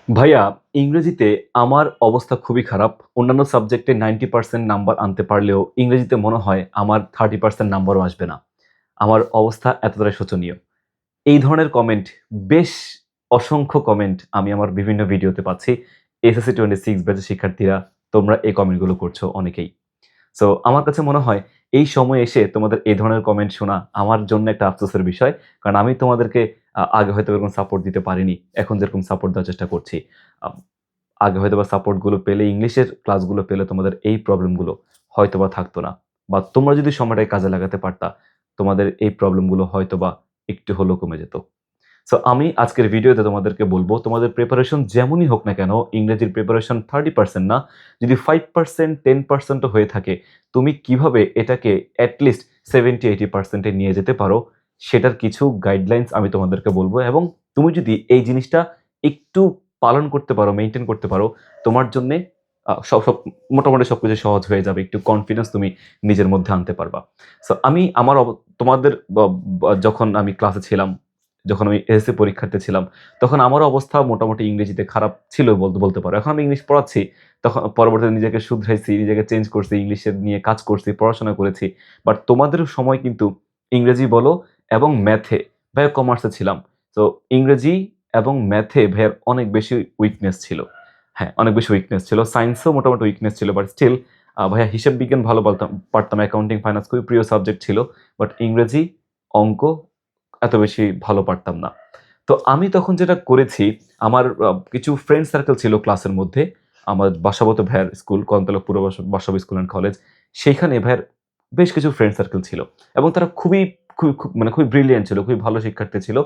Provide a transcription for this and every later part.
ভাইয়া, ইংরেজিতে আমার অবস্থা খুবই খারাপ। অন্যান্য সাবজেক্টে 90% নাম্বার আনতে পারলেও ইংরেজিতে মনে হয় আমার 30% নাম্বারও আসবে না। আমার অবস্থা এতটাই শোচনীয়। এই ধরনের কমেন্ট বেশ অসংখ্য কমেন্ট আমি আমার বিভিন্ন ভিডিওতে পাচ্ছি। এসএসসি 26 ব্যাচের শিক্ষার্থীরা তোমরা এই কমেন্টগুলো করছো অনেকেই। সো আমার কাছে মনে হয় এই সময়ে এসে তোমাদের এই ধরনের কমেন্ট শোনা আমার জন্য একটা আফসোসের বিষয়। কারণ আমি তোমাদেরকে আগে হয়তো এরকম সাপোর্ট দিতে পারিনি। এখন যেরকম সাপোর্ট দেওয়ার চেষ্টা করছি। আম আগে হয়তোবা সাপোর্টগুলো পেলে, ইংলিশের ক্লাসগুলো পেলে তোমাদের এই প্রবলেমগুলো হয়তোবা থাকতো না। বা তোমরা যদি সময়টাকে কাজে লাগাতে পারতা, তোমাদের এই প্রবলেমগুলো হয়তোবা একটু হলেও কমে যেত। সো আমি আজকের ভিডিওতে তোমাদেরকে বলব, তোমাদের প্রিপারেশন যেমনই হোক না কেন, ইংরেজির প্রিপারেশন 30% না, যদি 5% 10% ও হয়ে থাকে, তুমি কিভাবে এটাকে এট লিস্ট 70-80% এ নিয়ে যেতে পারো, সেটার কিছু গাইডলাইনস আমি তোমাদেরকে বলবো। এবং তুমি যদি এই জিনিসটা একটু পালন করতে পারো, মেইনটেইন করতে পারো, তোমার জন্যে সব সব মোটামুটি সবকিছু সহজ হয়ে যাবে। একটু কনফিডেন্স তুমি নিজের মধ্যে আনতে পারবা। সো আমি আমার তোমাদের যখন আমি ক্লাসে ছিলাম, যখন আমি এসএসসি পরীক্ষার্থী ছিলাম, তখন আমারও অবস্থা মোটামুটি ইংরেজিতে খারাপ ছিল বলতে পারো। এখন আমি ইংলিশ পড়াচ্ছি, তখন পরবর্তীতে নিজেকে শুধরাইছি, নিজেকে চেঞ্জ করছি, ইংলিশে নিয়ে কাজ করছি, পড়াশোনা করেছি। বাট তোমাদেরও সময় কিন্তু ইংরেজি বলো এবং ম্যাথে, ভাইয়া কমার্সে ছিলাম। তো ইংরেজি এবং ম্যাথে ভাইয়ার অনেক বেশি উইকনেস ছিল। হ্যাঁ, অনেক বেশি উইকনেস ছিল। সায়েন্সেও মোটামুটি উইকনেস ছিল। বাট স্টিল ভাইয়া হিসাব বিজ্ঞান ভালো পারতাম। অ্যাকাউন্টিং, ফাইনান্স খুবই প্রিয় সাবজেক্ট ছিল। বাট ইংরেজি, অঙ্ক এত বেশি ভালো পারতাম না। তো আমি তখন যেটা করেছি, আমার কিছু ফ্রেন্ড সার্কেল ছিল ক্লাসের মধ্যে। আমার বাসাবত ভাইয়ার school, Kadamtala Purba Basabo school and college. সেইখানে ভাইয়ার বেশ কিছু ফ্রেন্ড সার্কেল ছিল। এবং তারা মানে খুবই ব্রিলিয়ান্ট ছিল, খুবই ভালো শিক্ষার্থী ছিল।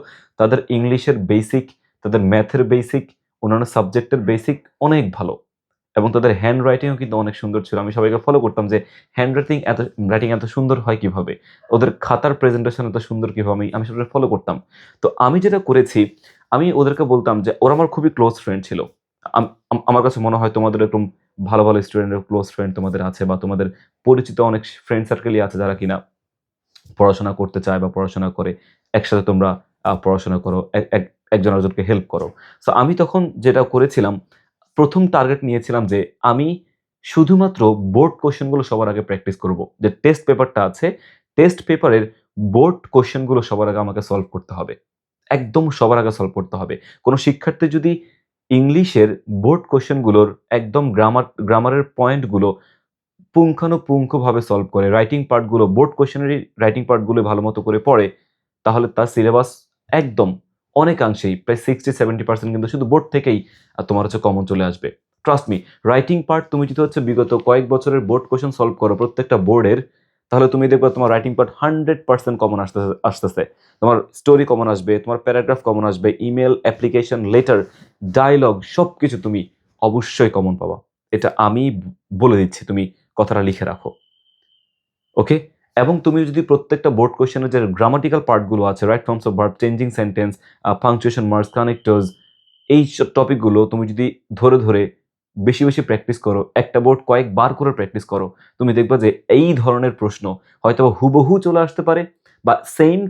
তাদের ইংলিশের বেসিক, তাদের ম্যাথের বেসিক, অন্যান্য সাবজেক্টের বেসিক অনেক ভালো। এবং তাদের হ্যান্ড রাইটিংও কিন্তু অনেক সুন্দর ছিল। আমি সবাইকে ফলো করতাম যে রাইটিং এত সুন্দর হয় কিভাবে? ওদের খাতার প্রেজেন্টেশন এত সুন্দর কিভাবে? আমি সবাইকে ফলো করতাম। তো আমি যেটা করেছি, আমি ওদেরকে বলতাম যে ওরা আমার খুবই ক্লোজ ফ্রেন্ড ছিল। আম আম আমার কাছে মনে হয় তোমাদের এরকম ভালো, ভালো স্টুডেন্টের ক্লোজ ফ্রেন্ড তোমাদের আছে, বা তোমাদের পরিচিত অনেক ফ্রেন্ড সার্কেলই আছে যারা কিনা পড়াশোনা করতে চায় বা পড়াশোনা করে। একসাথে তোমরা পড়াশোনা করো। একজন আরেকজনকে হেল্প করো। সো আমি তখন যেটা করেছিলাম, ১ম টার্গেট নিয়েছিলাম যে আমি শুধুমাত্র বোর্ড কোয়েশ্চেন গুলো সবার আগে প্র্যাকটিস করব। যে টেস্ট পেপারটা আছে, টেস্ট পেপারের বোর্ড কোয়েশ্চেন গুলো সবার আগে আমাকে সলভ করতে হবে। একদম সবার আগে সলভ করতে হবে। কোন শিক্ষার্থী যদি ইংলিশের বোর্ড কোয়েশ্চেন গুলোর একদম গ্রামারের পয়েন্ট গুলো পুঙ্খানুপুঙ্খভাবে সলভ করে, রাইটিং পার্ট গুলো, বোর্ড কোয়েশ্চেনেরই রাইটিং পার্ট গুলো ভালোমতো করে পড়ে, তাহলে তার সিলেবাস একদম অনেকাংশেই প্রায় 60-70% কিন্তু শুধু বোর্ড থেকেই তোমার হচ্ছে কমন চলে আসবে। ট্রাস্ট মি, রাইটিং পার্ট তুমি যদি হচ্ছে বিগত কয়েক বছরের বোর্ড কোয়েশ্চেন সলভ করো প্রত্যেকটা বোর্ডের, তাহলে তুমি দেখবা তোমার রাইটিং পার্ট 100% কমন আসতেছে। তোমার স্টোরি কমন আসবে, তোমার প্যারাগ্রাফ কমন আসবে, ইমেইল, অ্যাপ্লিকেশন, লেটার, ডায়ালগ সবকিছু তুমি অবশ্যই কমন পাবা। এটা আমি বলে দিচ্ছি, তুমি কথাটা লিখে রাখো। ওকে? এবং তুমি যদি প্রত্যেকটা বোর্ড কোয়েশ্চেনের যে গ্রামাটিক্যাল পার্ট গুলো আছে, right forms of verb, changing sentence, punctuation marks, connectors, এই টপিকগুলো তুমি যদি ধরে বেশি, বেশি প্র্যাকটিস করো, একটা বোর্ড কয়েকবার করে প্র্যাকটিস করো, তুমি দেখবা যে এই ধরনের প্রশ্ন হয়তোবা হুবহু চলে আসতে পারে, বা সেইম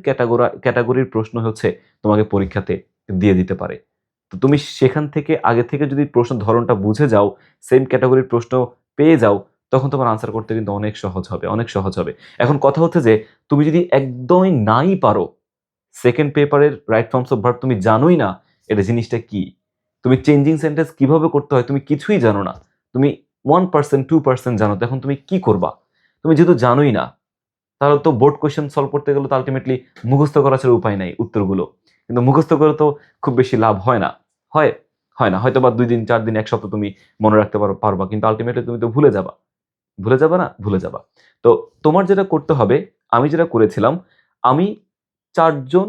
ক্যাটেগরির প্রশ্ন হচ্ছে তোমাকে পরীক্ষাতে দিয়ে দিতে পারে। তো তুমি সেখান থেকে আগে থেকে যদি প্রশ্নের ধরনটা বুঝে যাও, সেইম ক্যাটেগরির প্রশ্ন পেয়ে যাও, তখন তোমার আনসার করতে কিন্তু অনেক সহজ হবে, অনেক সহজ হবে। এখন কথা হচ্ছে যে তুমি যদি একদমই নাই পারো, সেকেন্ড পেপারের রাইট ফর্মস অফ ভার্ব তুমি জানোই না এটা জিনিসটা কি। তুমি চেঞ্জিং সেন্টেন্স কিভাবে করতে হয় তুমি কিছুই জানো না। তুমি 1% 2% জানো। তো এখন তুমি কি করবা? তুমি যেহেতু জানোই না, তাহলে তো বোর্ড কোয়েশ্চেন সলভ করতে গেলে তো আল্টিমেটলি মুখস্থ করা ছাড়া উপায় নাই উত্তরগুলো। কিন্তু মুখস্থ করে তো খুব বেশি লাভ হয় না। হয়? হয় না। হয়তোবা ২ দিন, ৪ দিন, ১ সপ্তাহ তুমি মনে রাখতে পারবা। কিন্তু আল্টিমেটলি তুমি তো ভুলে যাবা। ভুলে যাবা না? ভুলে যাবা। তো তোমার যেটা করতে হবে, আমি যেটা করেছিলাম, আমি ৪ জন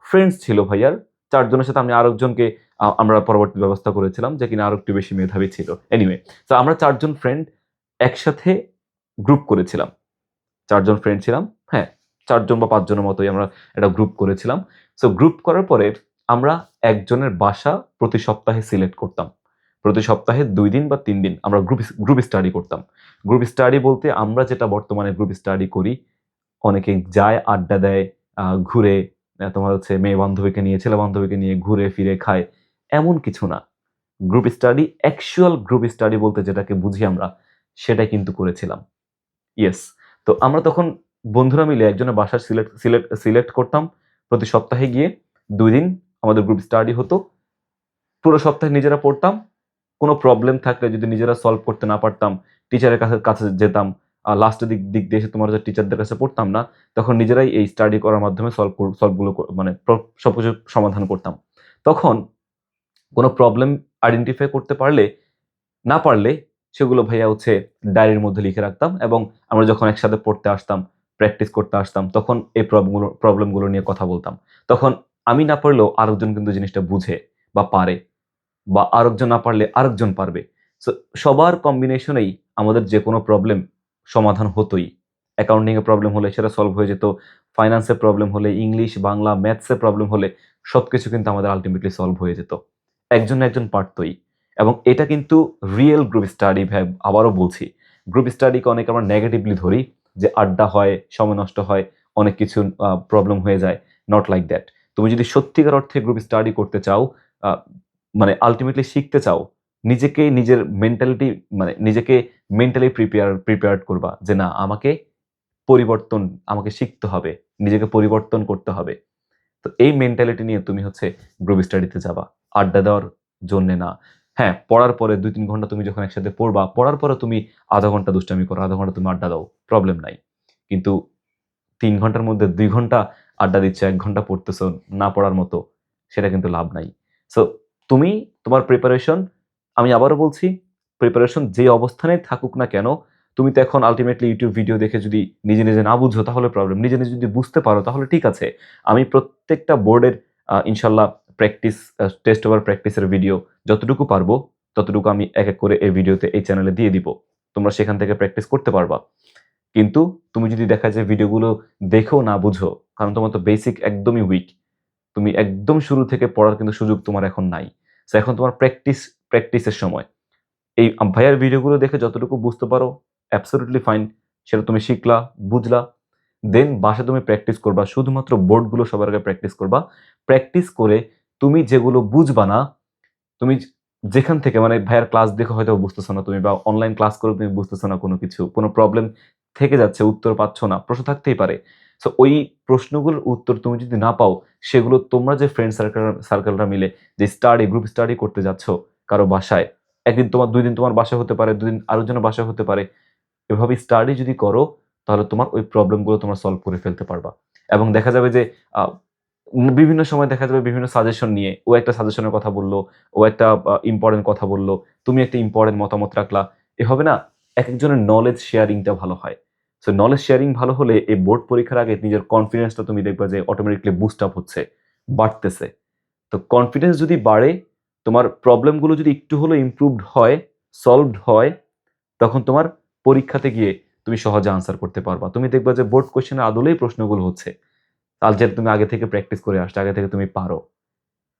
ফ্রেন্ডস ছিল ভাইয়ার। ৪ জনের সাথে আমি আরেকজনকে আমরা পরবর্তী ব্যবস্থা করেছিলাম যে কিনা আরো একটু বেশি মেধাবী ছিল। এনিওয়ে, সো আমরা ৪ জন ফ্রেন্ড একসাথে গ্রুপ করেছিলাম। ৪ জন ফ্রেন্ড ছিলাম। হ্যাঁ, ৪ জন বা ৫ জনের মতোই আমরা একটা গ্রুপ করেছিলাম। সো গ্রুপ করার পরে আমরা একজনের বাসা প্রতি সপ্তাহে সিলেক্ট করতাম। প্রতি সপ্তাহে ২ দিন বা ৩ দিন আমরা গ্রুপ স্টাডি করতাম। গ্রুপ স্টাডি বলতে আমরা যেটা বর্তমানে গ্রুপ স্টাডি করি, অনেকে যায়, আড্ডা দেয়, ঘুরে, তোমার হচ্ছে মেয়ে বান্ধবীকে নিয়ে, ছেলে বান্ধবীকে নিয়ে ঘুরে ফিরে খায়, এমন কিছু না। Group study, actual group study বলতে যেটাকে বুঝি আমরা, সেটাই কিন্তু করেছিলাম। ইয়েস। তো আমরা তখন বন্ধুরা মিলে একজনের বাসা সিলেক্ট করতাম। প্রতি সপ্তাহে গিয়ে ২ দিন আমাদের গ্রুপ স্টাডি হতো। পুরো সপ্তাহে নিজেরা পড়তাম। কোনো প্রবলেম থাকলে যদি নিজেরা সলভ করতে না পারতাম, টিচারের কাছে যেতাম। লাস্টের দিক দিয়ে এসে তোমার যে টিচারদের কাছে পড়তাম না, তখন নিজেরাই এই স্টাডি করার মাধ্যমে সলভগুলো মানে সবকিছু সমাধান করতাম। তখন কোনো প্রবলেম আইডেন্টিফাই করতে না পারলে সেগুলো ভাইয়া হচ্ছে ডায়েরির মধ্যে লিখে রাখতাম, এবং আমরা যখন একসাথে পড়তে আসতাম, প্র্যাকটিস করতে আসতাম, তখন এই প্রবলেমগুলো নিয়ে কথা বলতাম। তখন আমি না পারলেও আরেকজন কিন্তু জিনিসটা বুঝে বা পারে, বা আরেকজন না পারলে আরেকজন পারবে। সো সবার কম্বিনেশনেই আমাদের যেকোনো প্রবলেম সমাধান হতই। অ্যাকাউন্টিং এ প্রবলেম হলে সেটা সলভ হয়ে যেত। ফাইন্যান্সে প্রবলেম হলে, ইংলিশ, বাংলা, ম্যাথসে প্রবলেম হলে সবকিছু কিন্তু আমাদের আল্টিমেটলি সলভ হয়ে যেত। একজন না একজন পারতই। এবং এটা কিন্তু রিয়েল গ্রুপ স্টাডি ভাই, আবারও বলছি। গ্রুপ স্টাডিকে অনেকে আমরা নেগেটিভলি ধরি, যে আড্ডা হয়, সময় নষ্ট হয়, অনেক কিছু প্রবলেম হয়ে যায়। Not like that. তুমি যদি সত্যিকার অর্থে গ্রুপ স্টাডি করতে চাও, আ মানে আল্টিমেটলি শিখতে চাও, নিজের মেন্টালিটি, মানে নিজেকে মেন্টালি প্রিপেয়ার্ড করবা যে না, আমাকে শিখতে হবে, নিজেকে পরিবর্তন করতে হবে। তো এই মেন্টালিটি নিয়ে তুমি হচ্ছে গ্রুপ স্টাডিতে যাবা। আড্ডা দেওয়ার জন্যে না। হ্যাঁ, পড়ার পরে ২-৩ ঘন্টা তুমি যখন একসাথে পড়বা, পড়ার পরে তুমি ০.৫ ঘন্টা দুষ্টামি করো, ০.৫ ঘন্টা তুমি আড্ডা দাও। প্রবলেম নাই। কিন্তু ৩ ঘন্টার মধ্যে ২ ঘন্টা আড্ডা দিচ্ছ, ১ ঘন্টা পড়তেছো না পড়ার মতো, সেটা কিন্তু লাভ নাই। সো তুমি তোমার প্রিপারেশন, আমি আবারও বলছি, প্রিপারেশন যে অবস্থানেই থাকুক না কেন, তুমি তো এখন আল্টিমেটলি YouTube ভিডিও দেখে যদি নিজে না বুঝো তাহলে প্রবলেম। নিজে যদি বুঝতে পারো তাহলে ঠিক আছে। আমি প্রত্যেকটা বোর্ডের ইনশাআল্লাহ টেস্ট ওভার প্র্যাকটিসের ভিডিও যতটুকু পারবো ততটুকু আমি এক করে এই ভিডিওতে, এই চ্যানেলে দিয়ে দিব। তোমরা সেখান থেকে প্র্যাকটিস করতে পারবা। কিন্তু তুমি যদি দেখা যায় ভিডিওগুলো দেখেও না বুঝো, কারণ তোমার তো বেসিক একদমই উইক। তুমি একদম শুরু থেকে পড়ার কিন্তু সুযোগ তোমার এখন নাই। সো এখন তোমার প্র্যাকটিসের সময়। এই ভাইয়ার ভিডিওগুলো দেখে যতটুকু বুঝতে পারো অ্যাবসোলিউটলি ফাইন। সেটা তুমি শিখলা, বুঝলা। দেন বাসায় তুমি প্র্যাকটিস করবা। শুধুমাত্র বোর্ডগুলো সবার আগে প্র্যাকটিস করবা। প্র্যাকটিস করে তুমি যেগুলো বুঝবা না, তুমি যেখান থেকে, মানে ভাইয়ার ক্লাস দেখে হয়তো বুঝতেছো না তুমি, বা অনলাইন ক্লাস করেও তুমি বুঝতেছো না কোনো কিছু। কোনো প্রবলেম থেকে যাচ্ছে, উত্তর পাচ্ছ না। প্রশ্ন থাকতেই পারে। সো ওই প্রশ্নগুলোর উত্তর তুমি যদি না পাও, সেগুলো তোমরা যে ফ্রেন্ড সার্কেলরা মিলে যে গ্রুপ স্টাডি করতে যাচ্ছ কারো বাসায়, একদিন তোমার, ২ দিন তোমার বাসায় হতে পারে, ২ দিন আরেকজনের বাসায় হতে পারে। এভাবে স্টাডি যদি করো, তাহলে তোমার ওই প্রবলেমগুলো তোমরা সলভ করে ফেলতে পারবা। এবং দেখা যাবে যে আ বিভিন্ন সময় দেখা যাবে বিভিন্ন সাজেশন নিয়ে, ও একটা সাজেশনের কথা বলল, ও একটা ইম্পোর্টেন্ট কথা বলল, তুমি একটা ইম্পোর্টেন্ট মতামত রাখলা। এভাবে না একেকজনের নলেজ শেয়ারিংটা ভালো হয়। সো নলেজ শেয়ারিং ভালো হলে এই বোর্ড পরীক্ষার আগে নিজের কনফিডেন্সটা তুমি দেখবা যে অটোমেটিক্যালি বুস্ট আপ হচ্ছে, বাড়তেছে। তো কনফিডেন্স যদি বাড়ে, তোমার প্রবলেমগুলো যদি একটু হলেও ইমপ্রুভড হয়, সলভড হয়, তখন তোমার পরীক্ষাতে গিয়ে তুমি সহজে আনসার করতে পারবা। তুমি দেখবা যে বোর্ড কোয়েশ্চেনের আদলেই প্রশ্নগুলো হচ্ছে। আর যেটা তুমি আগে থেকে প্র্যাকটিস করে আসছো, আগে থেকে তুমি পারো।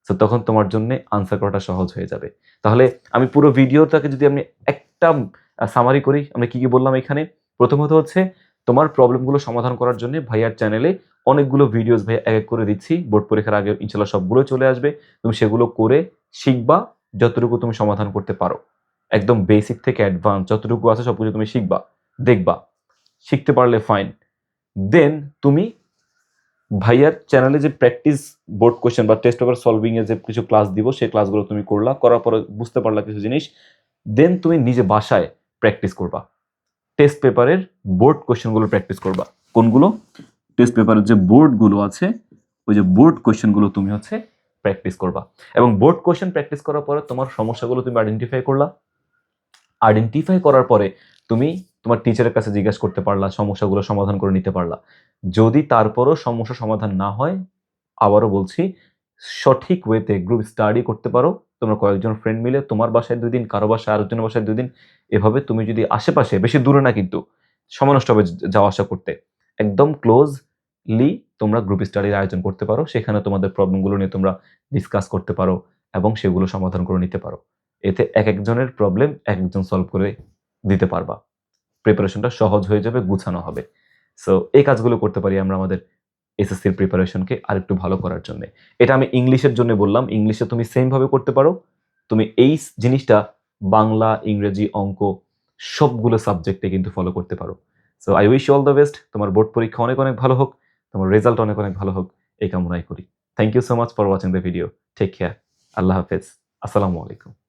সো তখন তোমার জন্যে আনসার করাটা সহজ হয়ে যাবে। তাহলে আমি পুরো ভিডিওটাকে যদি আমি একটা সামারি করি, আমরা কি বললাম এখানে? প্রথমত হচ্ছে, তোমার প্রবলেমগুলো সমাধান করার জন্যে ভাইয়ার চ্যানেলে অনেকগুলো ভিডিওস ভাইয়া এক করে দিচ্ছি। বোর্ড পরীক্ষার আগে ইনশাআল্লাহ সবগুলোই চলে আসবে। তুমি সেগুলো করে শিখবা, যতটুকু তুমি সমাধান করতে পারো। একদম বেসিক থেকে অ্যাডভান্স যতটুকু আছে সবকিছু তুমি শিখবা, দেখবা। শিখতে পারলে ফাইন। দেন তুমি ভাইয়ার চ্যানেলে যে প্র্যাকটিস বোর্ড কোয়েশ্চেন বা টেস্ট পেপার সলভিং এর যে কিছু ক্লাস দিব, সেই ক্লাসগুলো তুমি করলা, করার পরে বুঝতে পারলা কিছু জিনিস। দেন তুমি নিজে বাসায় প্র্যাকটিস করবা। টেস্ট পেপারের বোর্ড কোয়েশ্চেনগুলো প্র্যাকটিস করবা। কোনগুলো? টেস্ট পেপারের যে বোর্ডগুলো আছে, ওই যে বোর্ড কোয়েশ্চেনগুলো তুমি হচ্ছে প্র্যাকটিস করবা। এবং বোর্ড কোয়েশ্চেন প্র্যাকটিস করার পরে তোমার সমস্যাগুলো তুমি আইডেন্টিফাই করলা। আইডেন্টিফাই করার পরে তুমি তোমার টিচারের কাছে জিজ্ঞাসা করতে পারলা, সমস্যাগুলো সমাধান করে নিতে পারলা। যদি তারপরও সমস্যা সমাধান না হয়, আবারও বলছি, সঠিক ওয়েতে গ্রুপ স্টাডি করতে পারো। তোমরা কয়েকজন ফ্রেন্ড মিলে তোমার বাসায় ২ দিন, কারো বাসায় আরেকজনের বাসায় ২ দিন। এভাবে তুমি যদি আশেপাশে, বেশি দূরে না কিন্তু, সময় নষ্ট হবে যাওয়া আসা করতে। একদম ক্লোজলি তোমরা গ্রুপ স্টাডির আয়োজন করতে পারো। সেখানে তোমাদের প্রবলেমগুলো নিয়ে তোমরা ডিসকাস করতে পারো এবং সেগুলো সমাধান করে নিতে পারো। এতে একেকজনের প্রবলেম একেকজন সলভ করে দিতে পারবা। প্রিপারেশনটা সহজ হয়ে যাবে, গুছানো হবে। সো এই কাজগুলো করতে পারি আমরা আমাদের এসএসসির প্রিপারেশনকে আরেকটু ভালো করার জন্যে। এটা আমি ইংলিশের জন্য বললাম। ইংলিশে তুমি সেম ভাবে করতে পারো। তুমি এই জিনিসটা বাংলা, ইংরেজি, অঙ্ক সবগুলো সাবজেক্টে কিন্তু ফলো করতে পারো। So I wish you all the best. তোমার বোর্ড পরীক্ষা অনেক, অনেক ভালো হোক। তোমার রেজাল্ট অনেক, অনেক ভালো হোক। এই কামনাই করি। Thank you so much for watching the video. Take care. আল্লাহ হাফেজ। আসসালামু আলাইকুম।